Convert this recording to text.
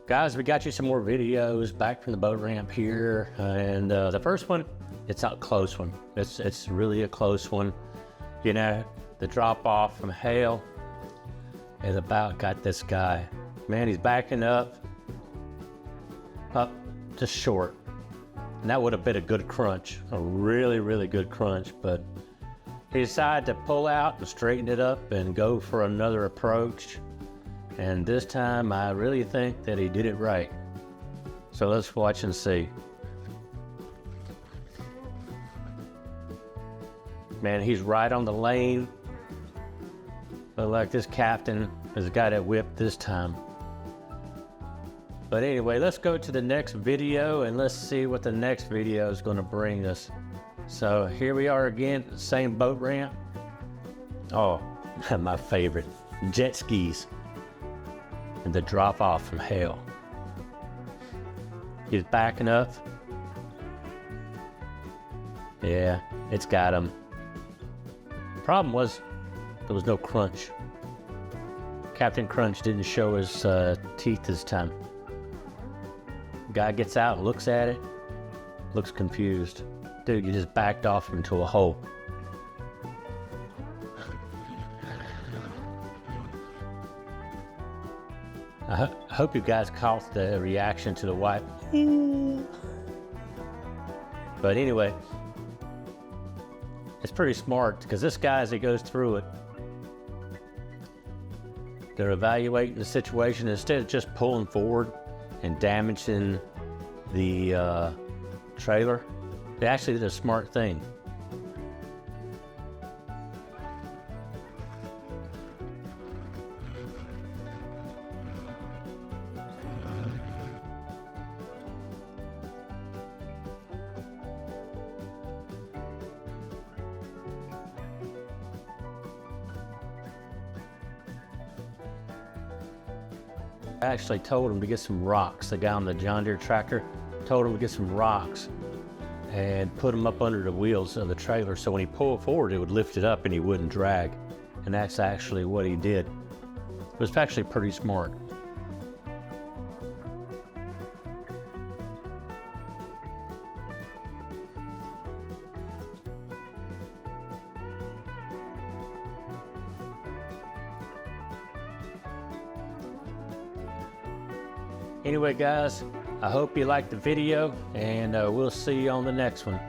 Guys, we got you some more videos back from the boat ramp here, and the first one, it's a close one. It's really a close one. You know, the drop off from Hale is about got this guy. Man, he's backing up just short. And that would have been a good crunch, a really, really good crunch, but he decided to pull out and straighten it up and go for another approach. And this time, I really think that he did it right. So let's watch and see. Man, he's right on the lane. But like this captain has got it whipped this time. But anyway, let's go to the next video and let's see what the next video is going to bring us. So here we are again, same boat ramp. Oh, my favorite, jet skis. And the drop off from Hale. He's backing up. Yeah, it's got him. Problem was, there was no crunch. Captain Crunch didn't show his teeth this time. Guy gets out, looks at it, looks confused. Dude, you just backed off into a hole. I hope you guys caught the reaction to the wipe. But anyway, it's pretty smart because this guy, as he goes through it, they're evaluating the situation. Instead of just pulling forward and damaging the trailer, they actually did a smart thing. I actually told him to get some rocks. The guy on the John Deere tractor told him to get some rocks and put them up under the wheels of the trailer so when he pulled forward it would lift it up and he wouldn't drag. And that's actually what he did. It was actually pretty smart. Anyway, guys, I hope you liked the video, and we'll see you on the next one.